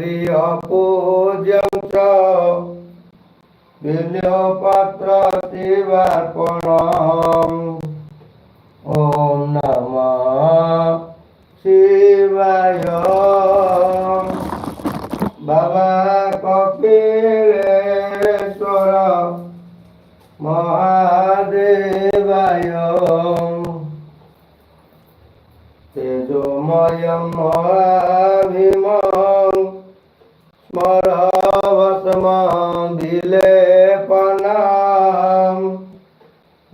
गृहपूज्यं च बिल्वपत्र शिवार्पणम्। ॐ नमः शिवाय। बाबा कपिलेश्वर महादेवाय। तेजोमयं महाभीमं स्मरभस्मं विलेपनं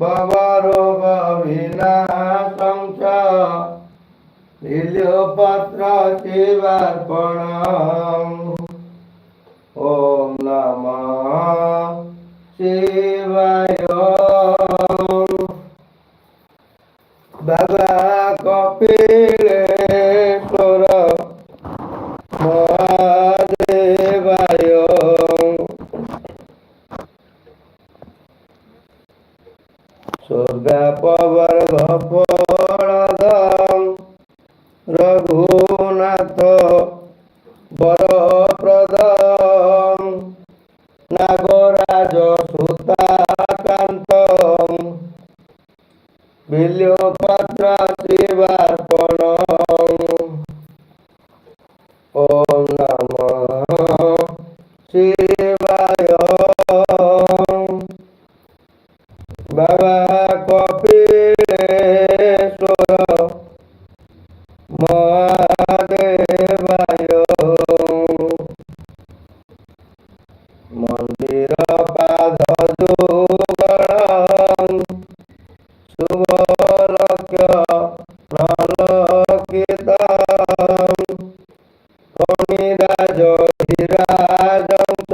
भवरोगविनाशं च बिल्वपत्र शिवार्पणम्। ॐ नमः शिवाय। बाबा कपिलेश्वर महादेवाय। स्वर्गापवर्गफलदं रघुनाथ वरप्रदं नागराजसुताकान्तं बिल्वपत्र शिवार्पणम्। ॐ नमः शिवाय। बाबा कपिलेश्वर महादेवाय। मंदिर पादयुगलं शुभलक्ष्य नलकितं फणिराजधिराजं च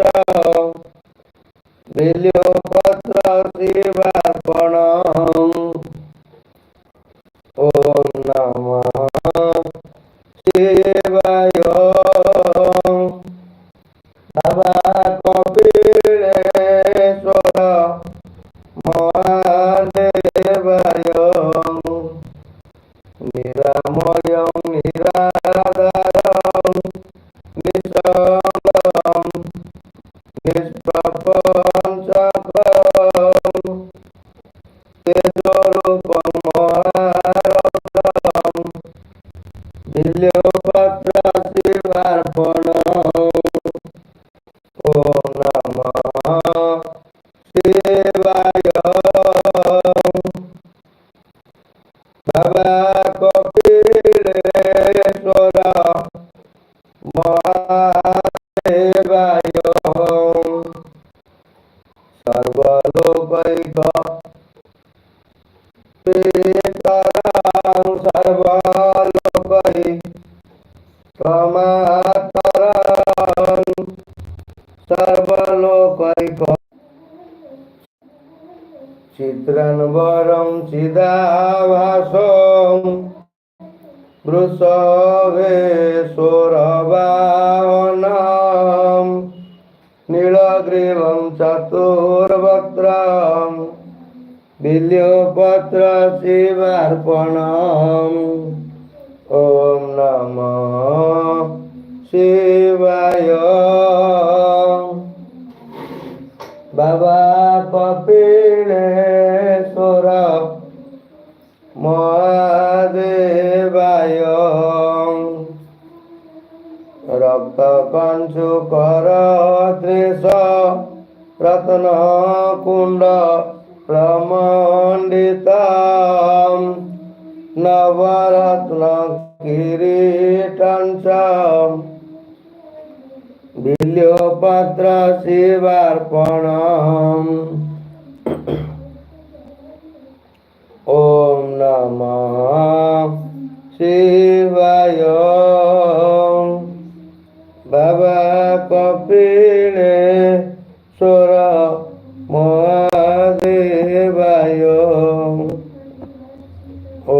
बिल्वपत्र शिवार्पणम्। ॐ नमः शिवाय। बाबा कपिलेश्वर महादेवाय। निरामयं निराधारं निष्कलं निष्प्रपञ्चकं तेजोरूपं महारौद्रं बिल्वपत्र शिवार्पणम्। ॐ नमः शिवाय। बाबा कपिलेश्वर महादेवाय। सर्वलोकैकपितरं सर्वलोकैकमातरं सर्वलोकैक चित्रान्वरं चिदाभासं वृषभेश्वरवाहनं नीलग्रीवं चतुर्वक्त्रं बिल्वपत्र शिवार्पणम्। ॐ नमः शिवाय। बाबा कपिलेश्वर महादेवाय। रक्तकंचुकर त्रिश रत्नकुंड प्रमंडितं नवरत्न किरीटं च बिल्वपत्र शिवार्पणम्। ॐ नमः शिवाय। बाबा कपिलेश्वर महादेवाय। ॐ